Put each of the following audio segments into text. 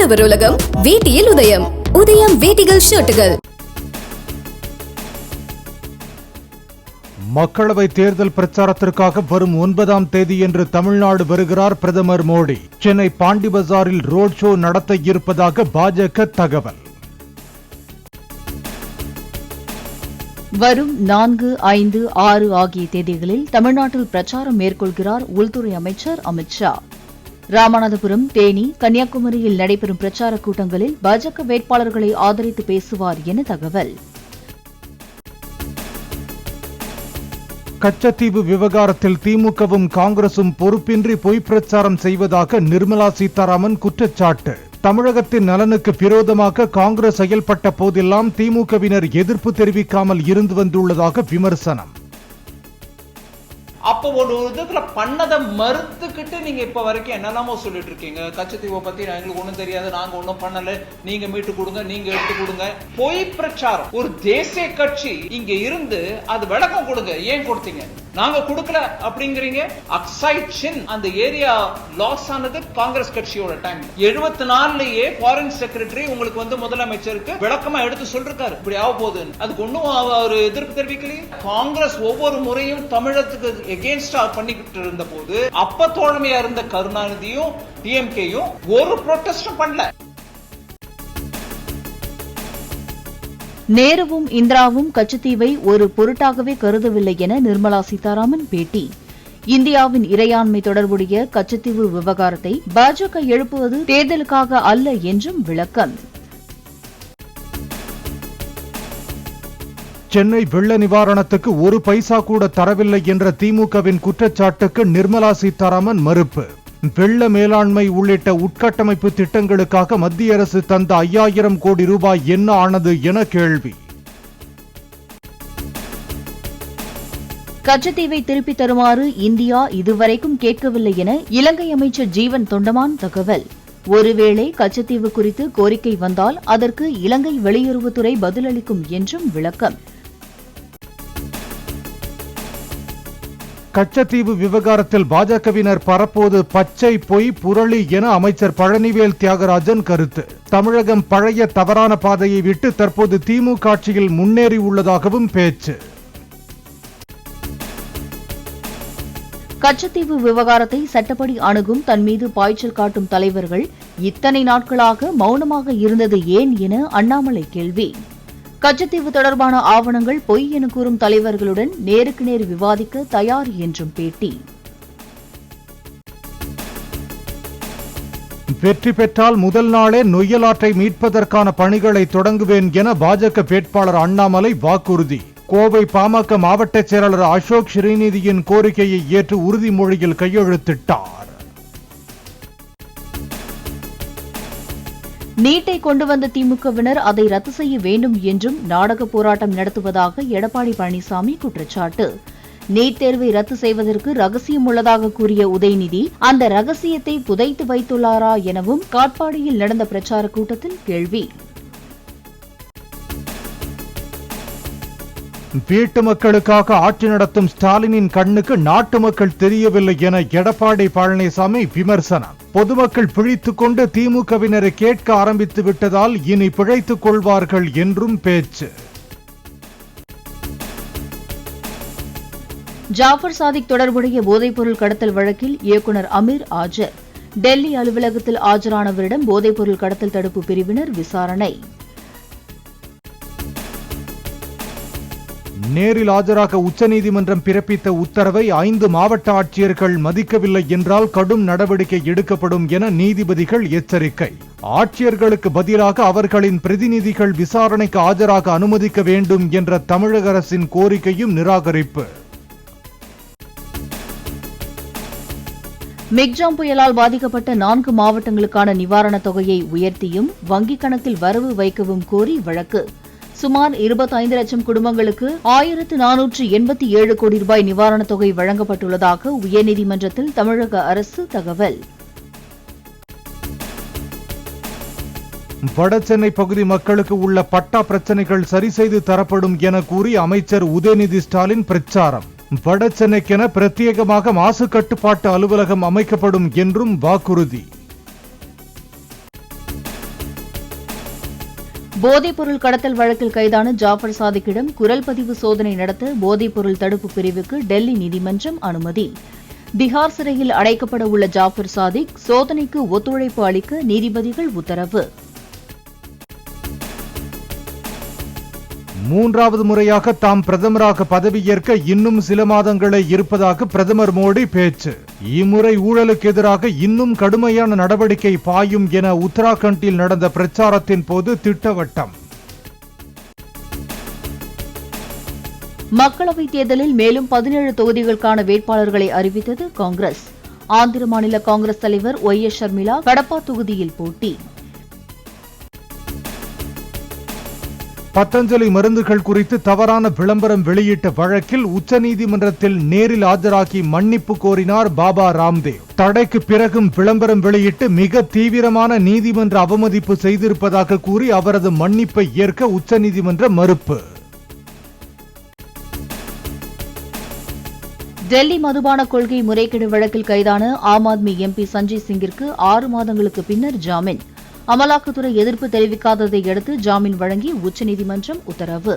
உழவர் உலகம் வேட்டியில் உதயம். உதயம் வேட்டிகள் ஷர்ட்டுகள். மக்களவை தேர்தல் பிரச்சாரத்திற்காக வரும் 9ஆம் தேதியன்று தமிழ்நாடு வருகிறார் பிரதமர் மோடி. சென்னை பாண்டி பஜாரில் ரோட் ஷோ நடத்த இருப்பதாக பாஜக தகவல். வரும் 4, 5, 6 ஆகிய தேதிகளில் தமிழ்நாட்டில் பிரச்சாரம் மேற்கொள்கிறார் உள்துறை அமைச்சர் அமித்ஷா. ராமநாதபுரம், தேனி, கன்னியாகுமரியில் நடைபெறும் பிரச்சாரக் கூட்டங்களில் பாஜக வேட்பாளர்களை ஆதரித்து பேசுவார் என தகவல். கச்சத்தீவு விவகாரத்தில் திமுகவும் காங்கிரசும் பொறுப்பின்றி பொய் பிரச்சாரம் செய்வதாக நிர்மலா சீதாராமன் குற்றச்சாட்டு. தமிழகத்தின் நலனுக்கு விரோதமாக காங்கிரஸ் செயல்பட்ட போதெல்லாம் திமுகவினர் எதிர்ப்பு தெரிவிக்காமல் இருந்து வந்துள்ளதாக விமர்சனம். அப்போ ஒரு விதத்துல பண்ணதை மறுத்துக்கிட்டு நீங்க இப்ப வரைக்கும் என்னெல்லாமோ சொல்லிட்டு இருக்கீங்க. கச்சத்தீவை பத்தி எங்களுக்கு ஒண்ணும் தெரியாது, நாங்க ஒண்ணும் பண்ணல, நீங்க மீட்டு கொடுங்க, நீங்க எடுத்து கொடுங்க. பொய் பிரச்சாரம். ஒரு தேசிய கட்சி இங்க இருந்து அது விளக்கம் கொடுங்க, ஏன் கொடுத்தீங்க, நாங்க கொடுக்கல அப்படிங்கிறீங்க. அக்சைட் சின் அந்த ஏரியா லாஸ் ஆனது காங்கிரஸ் கட்சியோட டைம். 74லயே ஃபாரின் செக்ரட்டரி உங்களுக்கு வந்து முதலமைச்சருக்கு விளக்கமா எடுத்து சொல்றாரு இப்படி ஆக போகுது. அதுக்கு ஒன்னும் ஒரு எதிர்ப்பு தெரிவிக்கலையே. காங்கிரஸ் ஒவ்வொரு முறையும் தமிழகத்துக்கு எகெயின்ஸ்டா பண்ணிக்கிட்டு இருந்த போது அப்ப தோழமையா இருந்த கருணாநிதியும் டிஎம்கேயும் ஒரு புரோட்டஸ்டும் பண்ணல. நேருவும் இந்திராவும் கச்சத்தீவை ஒரு பொருட்டாகவே கருதவில்லை என நிர்மலா சீதாராமன் பேட்டி. இந்தியாவின் இறையாண்மை தொடர்புடைய கச்சத்தீவு விவகாரத்தை பாஜக எழுப்புவது தேர்தலுக்காக அல்ல என்றும் விளக்கம். சென்னை வெள்ள நிவாரணத்துக்கு ஒரு பைசா கூட தரவில்லை என்ற திமுகவின் குற்றச்சாட்டுக்கு நிர்மலா சீதாராமன் மறுப்பு. வெள்ள மேலாண்மை உள்ளிட்ட உட்கட்டமைப்பு திட்டங்களுக்காக மத்திய அரசு தந்த 5000 கோடி ரூபாய் என்ன ஆனது என கேள்வி. கச்சத்தீவை திருப்பித் தருமாறு இந்தியா இதுவரைக்கும் கேட்கவில்லை என இலங்கை அமைச்சர் ஜீவன் தொண்டமான் தகவல். ஒருவேளை கச்சத்தீவு குறித்து கோரிக்கை வந்தால் அதற்கு இலங்கை வெளியுறவுத்துறை பதிலளிக்கும் என்றும் விளக்கம். கச்சத்தீவு விவகாரத்தில் பாஜகவினர் பரப்போது பச்சை பொய் புரளி என அமைச்சர் பழனிவேல் தியாகராஜன் கருத்து. தமிழகம் பழைய தவறான பாதையை விட்டு தற்போது திமுக ஆட்சியில் முன்னேறி உள்ளதாகவும் பேச்சு. கச்சத்தீவு விவகாரத்தை சட்டப்படி அணுகும் தன் மீது பாய்ச்சல் காட்டும் தலைவர்கள் இத்தனை நாட்களாக மௌனமாக இருந்தது ஏன் என அண்ணாமலை கேள்வி. கச்சத்தீவு தொடர்பான ஆவணங்கள் பொய் என கூறும் தலைவர்களுடன் நேருக்கு நேர் விவாதிக்க தயார் என்றும் பேட்டி. வெற்றி பெற்றால் முதல் நாளே நொய்யலாற்றை மீட்பதற்கான பணிகளை தொடங்குவேன் என பாஜக வேட்பாளர் அண்ணாமலை வாக்குறுதி. கோவை பாமக மாவட்ட செயலாளர் அசோக் ஸ்ரீநிதியின் கோரிக்கையை ஏற்று உறுதிமொழியில் கையெழுத்திட்டார். நீட்டை கொண்டு வந்த திமுகவினர் அதை ரத்து செய்ய வேண்டும் என்றும் நாடக போராட்டம் நடத்துவதாக எடப்பாடி பழனிசாமி குற்றச்சாட்டு. நீட் தேர்வை ரத்து செய்வதற்கு ரகசியம் உள்ளதாக கூறிய உதயநிதி அந்த ரகசியத்தை புதைத்து வைத்துள்ளாரா எனவும் காட்பாடியில் நடந்த பிரச்சார கூட்டத்தில் கேள்வி. வீட்டு மக்களுக்காக ஆட்சி நடத்தும் ஸ்டாலினின் கண்ணுக்கு நாட்டு மக்கள் தெரியவில்லை என எடப்பாடி பழனிசாமி விமர்சனம். பொதுமக்கள் பிழைத்துக் கொண்டு திமுகவினரை கேட்க ஆரம்பித்து விட்டதால் இனி பிழைத்துக் கொள்வார்கள் என்றும் பேச்சு. ஜாஃபர் சாதிக் தொடர்புடைய போதைப்பொருள் கடத்தல் வழக்கில் இயக்குநர் அமீர் ஆஜர். டெல்லி அலுவலகத்தில் ஆஜரானவரிடம் போதைப்பொருள் கடத்தல் தடுப்பு பிரிவினர் விசாரணை. நேரில் ஆஜராக உச்சநீதிமன்றம் பிறப்பித்த உத்தரவை 5 மாவட்ட ஆட்சியர்கள் மதிக்கவில்லை என்றால் கடும் நடவடிக்கை எடுக்கப்படும் என நீதிபதிகள் எச்சரிக்கை. ஆட்சியர்களுக்கு பதிலாக அவர்களின் பிரதிநிதிகள் விசாரணைக்கு ஆஜராக அனுமதிக்க வேண்டும் என்ற தமிழக அரசின் கோரிக்கையும் நிராகரிப்பு. மிக்ஜாம் புயலால் பாதிக்கப்பட்ட 4 மாவட்டங்களுக்கான நிவாரணத் தொகையை உயர்த்தியும் வங்கிக் கணக்கில் வரவு வைக்கவும் கோரி வழக்கு. சுமார் 25 லட்சம் குடும்பங்களுக்கு 1487 கோடி ரூபாய் நிவாரணத் தொகை வழங்கப்பட்டுள்ளதாக உயர்நீதிமன்றத்தில் தமிழக அரசு தகவல். வடசென்னை பகுதி மக்களுக்கு உள்ள பட்டா பிரச்சனைகள் சரி செய்து தரப்படும் என கூறி அமைச்சர் உதயநிதி ஸ்டாலின் பிரச்சாரம். வடசென்னைக்கென பிரத்யேகமாக மாசு கட்டுப்பாட்டு அலுவலகம் அமைக்கப்படும் என்றும் வாக்குறுதி. போதைப்பொருள் கடத்தல் வழக்கில் கைதான ஜாஃபர் சாதிக்கிடம் குரல் பதிவு சோதனை நடத்த போதைப்பொருள் தடுப்பு பிரிவுக்கு டெல்லி நீதிமன்றம் அனுமதி. திஹார் சிறையில் அடைக்கப்பட உள்ள ஜாஃபர் சாதிக் சோதனைக்கு ஒத்துழைப்பு அளிக்க நீதிபதிகள் உத்தரவு. மூன்றாவது முறையாக தாம் பிரதமராக பதவியேற்க இன்னும் சில மாதங்களே இருப்பதாக பிரதமர் மோடி பேச்சு. இம்முறை ஊழலுக்கு எதிராக இன்னும் கடுமையான நடவடிக்கை பாயும் என உத்தராகண்டில் நடந்த பிரச்சாரத்தின் போது திட்டவட்டம். மக்களவைத் தேர்தலில் மேலும் 17 தொகுதிகளுக்கான வேட்பாளர்களை அறிவித்தது காங்கிரஸ். ஆந்திர மாநில காங்கிரஸ் தலைவர் ஒய்.எஸ். ஷர்மிளா கடப்பா தொகுதியில் போட்டி. பதஞ்சலி மருந்துகள் குறித்து தவறான விளம்பரம் வெளியிட்ட வழக்கில் உச்சநீதிமன்றத்தில் நேரில் ஆஜராகி மன்னிப்பு கோரினார் பாபா ராம்தேவ். தடைக்கு பிறகும் விளம்பரம் வெளியிட்டு மிக தீவிரமான நீதிமன்ற அவமதிப்பு செய்திருப்பதாக கூறி அவரது மன்னிப்பை ஏற்க உச்சநீதிமன்ற மறுப்பு. டெல்லி மதுபான கொள்கை முறைகேடு வழக்கில் கைதான ஆம் ஆத்மி எம்பி சஞ்சய் சிங்கிற்கு 6 மாதங்களுக்கு பின்னர் ஜாமீன். அமலாக்கத்துறை எதிர்ப்பு தெரிவிக்காததை அடுத்து ஜாமீன் வழங்கி உச்சநீதிமன்றம் உத்தரவு.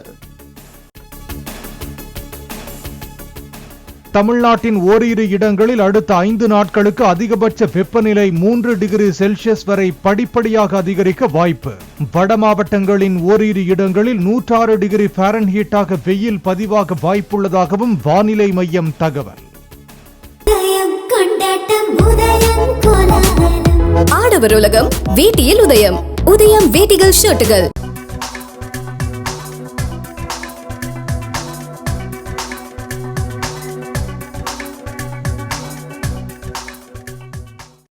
தமிழ்நாட்டின் ஓரிரு இடங்களில் அடுத்த 5 நாட்களுக்கு அதிகபட்ச வெப்பநிலை 3 டிகிரி செல்சியஸ் வரை படிப்படியாக அதிகரிக்க வாய்ப்பு. வட மாவட்டங்களின் ஓரிரு இடங்களில் 106 டிகிரி ஃபாரன்ஹீட்டாக வெயில் பதிவாக வாய்ப்புள்ளதாகவும் வானிலை மையம் தகவல். ஆடவர் உலகம் வேட்டியில் உதயம். உதயம் வேட்டிகள் ஷர்ட்டுகள்.